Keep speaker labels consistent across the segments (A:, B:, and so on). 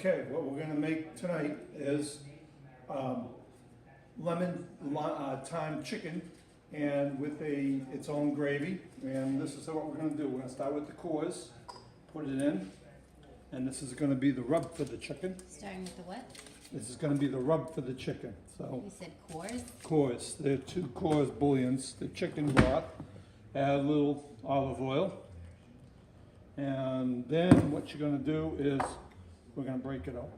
A: Okay, what we're gonna make tonight is thyme chicken and with its own gravy. And this is what we're gonna do. We're gonna start with the cores, put it in, and this is gonna be the rub for the chicken.
B: Starting with the what?
A: This is gonna be the rub for the chicken. So
B: You said cores?
A: cores, they're 2 cores bouillons, the chicken broth, add a little olive oil. And then what you're gonna do is we're gonna break it up.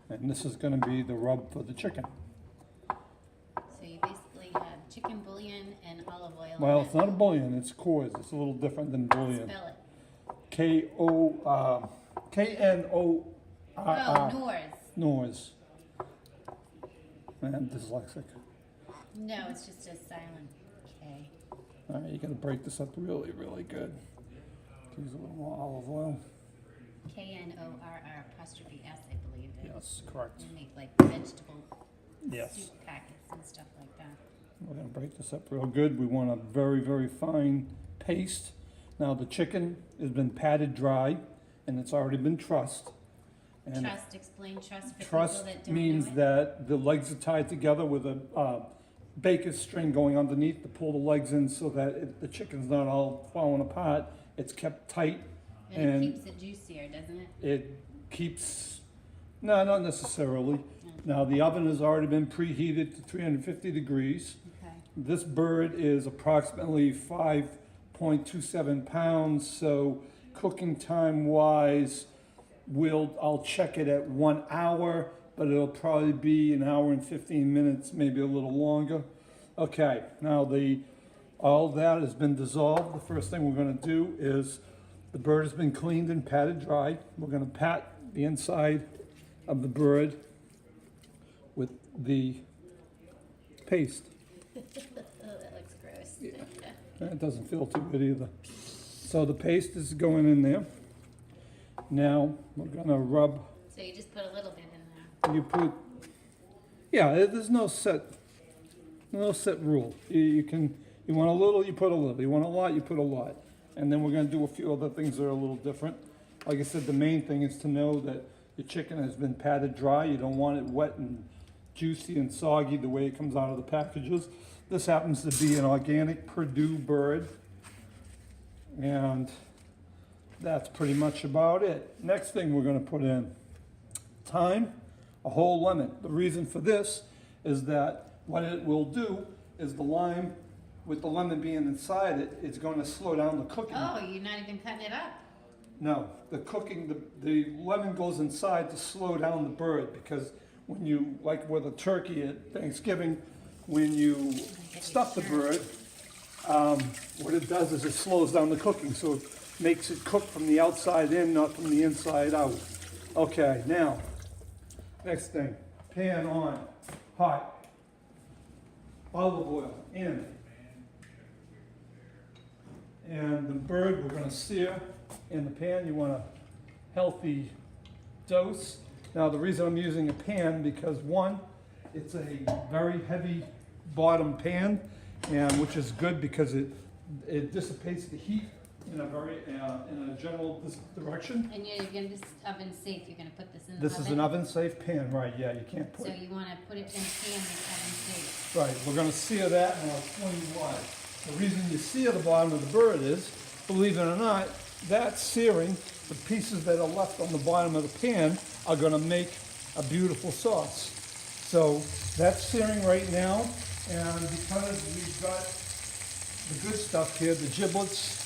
A: And this is gonna be the rub for the chicken.
B: So you basically have chicken bouillon and olive oil.
A: Well, it's not a bouillon, it's cores. It's a little different than bouillon.
B: Spell it.
A: K-N-O-R-R.
B: Oh, Noors.
A: Noors. Man, dyslexic.
B: No, it's just a silent K.
A: All right, you gotta break this up really, really good. Use a little more olive oil.
B: K-N-O-R-R apostrophe S, I believe.
A: Yes, correct.
B: They make like vegetable
A: Yes.
B: soup packets and stuff like that.
A: We're gonna break this up real good. We want a very, very fine paste. Now the chicken has been patted dry and it's already been trussed. And
B: Trust, explain trust for
A: truss
B: people that don't
A: means
B: know it.
A: that the legs are tied together with a baker's string going underneath to pull the legs in so that the chicken's not all falling apart. It's kept tight.
B: And it keeps it juicier, doesn't it?
A: It keeps, no, not necessarily. Now the oven has already been preheated to 350 degrees.
B: Okay.
A: This bird is approximately 5.27 pounds, so cooking time wise, I'll check it at 1 hour, but it'll probably be 1 hour and 15 minutes, maybe a little longer. Okay, now all that has been dissolved. The first thing we're gonna do is, the bird has been cleaned and patted dry. We're gonna pat the inside of the bird with the paste.
B: Oh, that looks gross.
A: Yeah. That doesn't feel too good either. So the paste is going in there. Now we're gonna rub.
B: So you just put a little bit in there.
A: You put, yeah. There's no set rule. You want a little, you put a little. You want a lot, you put a lot. And then we're gonna do a few other things that are a little different. Like I said, the main thing is to know that the chicken has been patted dry. You don't want it wet and juicy and soggy the way it comes out of the packages. This happens to be an organic Purdue bird. And that's pretty much about it. Next thing we're gonna put in, thyme, a whole lemon. The reason for this is that what it will do is the lime, with the lemon being inside it, it's going to slow down the cooking.
B: Oh, you're not even cutting it up.
A: No, the cooking, the lemon goes inside to slow down the bird, because when you, like with a turkey at Thanksgiving, when you stuff the bird, what it does is it slows down the cooking, so it makes it cook from the outside in, not from the inside out. Okay, now, next thing, pan on, hot, olive oil in. And the bird we're gonna sear in the pan. You want a healthy dose. Now the reason I'm using a pan, because one, it's a very heavy bottom pan, and which is good because it dissipates the heat in a general direction.
B: And you're gonna, this oven safe, you're gonna put this in the
A: This
B: oven?
A: is an oven safe pan, right? Yeah, you can't put.
B: So you wanna put it in a pan that's oven safe.
A: Right, we're gonna sear that, and I'll explain why. The reason you sear the bottom of the bird is, believe it or not, that searing, the pieces that are left on the bottom of the pan are gonna make a beautiful sauce. So that's searing right now, and because we've got the good stuff here, the giblets,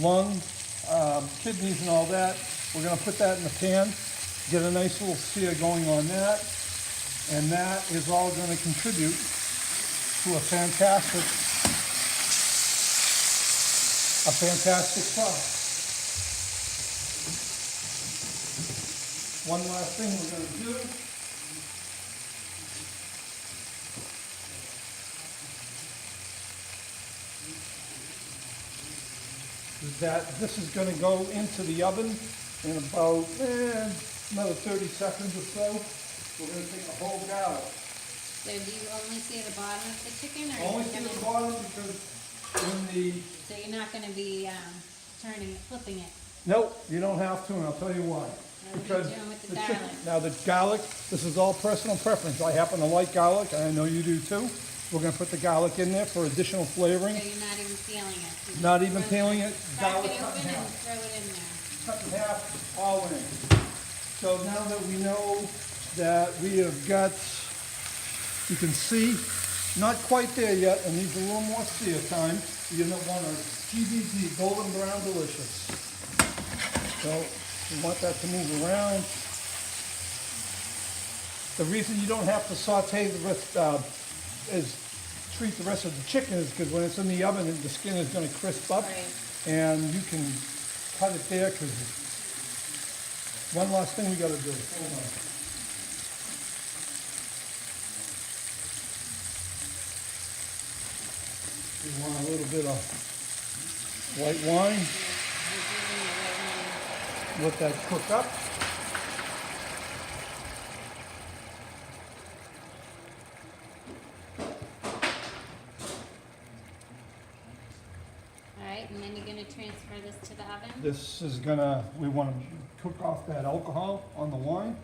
A: lung, kidneys and all that, we're gonna put that in the pan, get a nice little sear going on that, and that is all gonna contribute to a fantastic sauce. One last thing we're going to do is that this is going to go into the oven in about another 30 seconds or so. We're going to take a whole gallon.
B: So do you only see the bottom of the chicken, or
A: Only
B: you
A: to the
B: gonna,
A: bottom, because when the
B: so you're not gonna be flipping it?
A: Nope, you don't have to, and I'll tell you why.
B: What are you doing with the
A: chicken,
B: garlic?
A: now the garlic, this is all personal preference. I happen to like garlic, and I know you do too. We're gonna put the garlic in there for additional flavoring.
B: So you're not even peeling it? You
A: Not
B: just
A: even
B: run-
A: peeling it,
B: Crack
A: garlic
B: it
A: cut
B: open
A: in
B: and
A: half.
B: throw it in there.
A: Cut in half, all in. So now that we know that we have got, you can see, not quite there yet, and needs a little more sear time. You're gonna want a GBD, golden brown delicious. So you want that to move around. The reason you don't have to saute the rest, is treat the rest of the chicken is because when it's in the oven, the skin is gonna crisp up.
B: Right.
A: And you can cut it there because one last thing we gotta do. Hold on. We want a little bit of white wine. Let that cook up.
B: All right, and then you're gonna transfer this to the oven?
A: This is gonna, we wanna cook off that alcohol on the wine.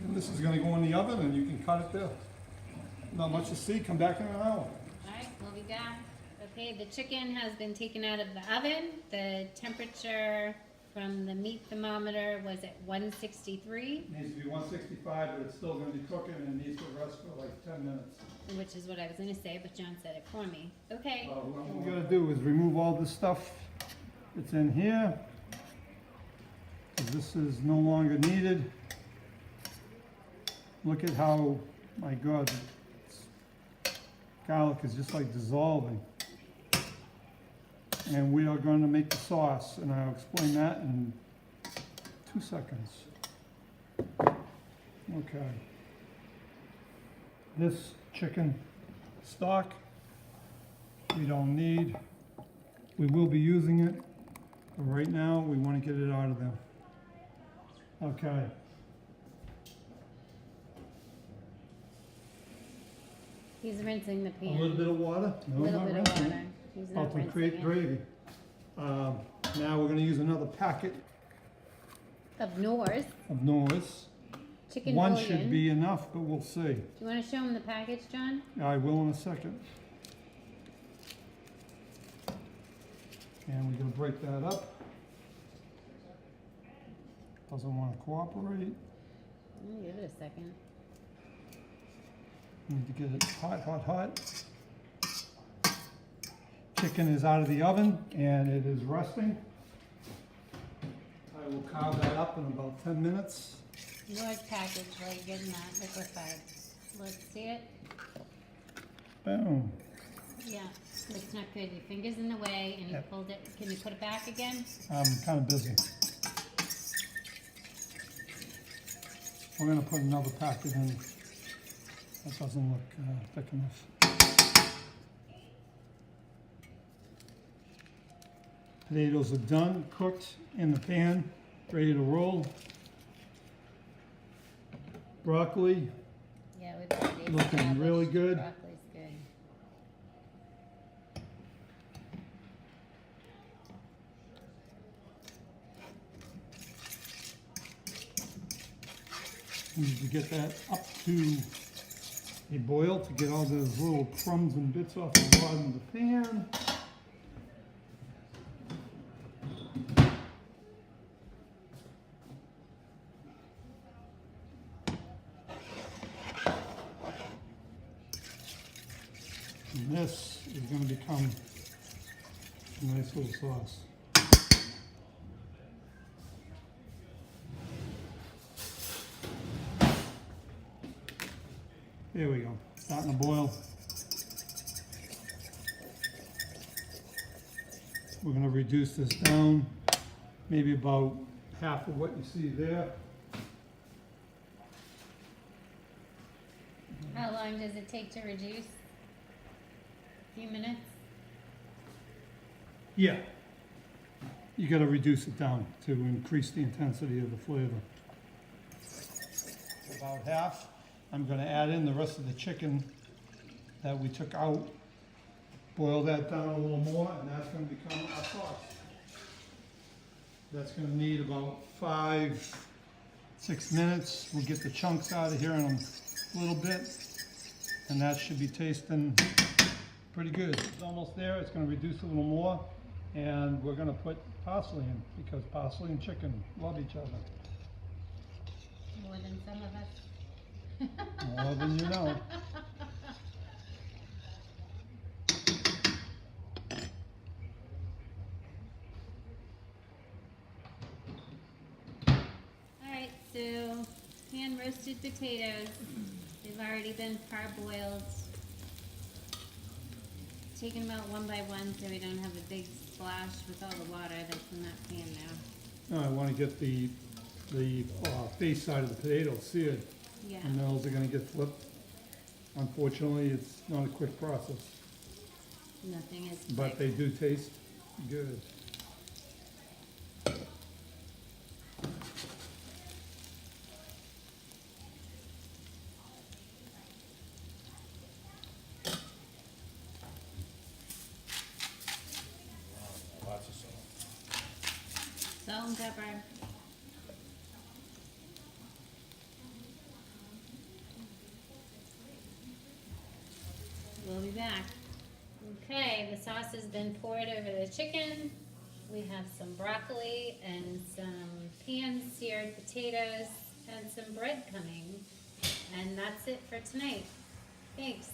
A: And this is gonna go in the oven and you can cut it there. Not much to see, come back in an hour.
B: All right, we'll be back. Okay, the chicken has been taken out of the oven. The temperature from the meat thermometer was at 163,
A: It needs to be 165, but it's still gonna be cooking and it needs to rest for like 10 minutes.
B: which is what I was gonna say, but John said it for me. Okay,
A: What we gotta do is remove all this stuff that's in here. 'Cause this is no longer needed. Look at how, my God, garlic is just like dissolving. And we are going to make the sauce, and I'll explain that in 2 seconds. Okay. This chicken stock, we don't need. We will be using it, but right now, we want to get it out of there. Okay.
B: he's rinsing the
A: A
B: pan.
A: little bit of water?
B: A
A: No,
B: little
A: not
B: bit of
A: rinsing it.
B: water. He's
A: Oh,
B: not
A: to
B: rinsing
A: create
B: it.
A: gravy. Now we're gonna use another packet
B: Of Norse
A: of Norris.
B: chicken
A: One
B: bouillon.
A: should be enough, but we'll see.
B: Do you wanna show him the package, John?
A: I will in a second. And we're gonna break that up. Doesn't wanna cooperate.
B: Give it a second.
A: Need to get it hot, hot, hot. Chicken is out of the oven and it is resting. I will carve that up in about 10 minutes.
B: Norse package, while you're getting that liquefied. Let's see it.
A: Boom.
B: Yeah, looks not good. Your finger's in the way and you
A: Yep.
B: pulled it. Can you put it back again?
A: I'm kind of busy. We're gonna put another packet in. That doesn't look thick enough. Potatoes are done, cooked in the pan, ready to roll. Broccoli,
B: Yeah, we've already
A: Looking
B: established
A: really good.
B: Broccoli's good.
A: we need to get that up to a boil to get all those little crumbs and bits off the bottom of the pan. And this is going to become a nice little sauce. There we go, starting to boil. We're going to reduce this down, maybe about half of what you see there.
B: How long does it take to reduce? A few minutes?
A: Yeah. You gotta reduce it down to increase the intensity of the flavor. About half. I'm gonna add in the rest of the chicken that we took out. Boil that down a little more, and that's gonna become our sauce. That's gonna need about 5-6 minutes. We'll get the chunks out of here in a little bit, and that should be tasting pretty good. It's almost there. It's gonna reduce a little more, and we're gonna put parsley in, because parsley and chicken love each other.
B: More than some of us.
A: More than you know.
B: Alright, so hand roasted potatoes. They've already been parboiled. Taking them out one by one so we don't have a big splash with all the water that's in that pan now.
A: Now I wanna get the face side of the potato seared,
B: Yeah.
A: and those are gonna get flipped. Unfortunately, it's not a quick process,
B: Nothing is
A: but they
B: quick.
A: do taste good.
C: Lots of salt.
B: Salt and pepper. We'll be back. Okay, the sauce has been poured over the chicken. We have some broccoli and some pan-seared potatoes and some bread coming. And that's it for tonight. Thanks.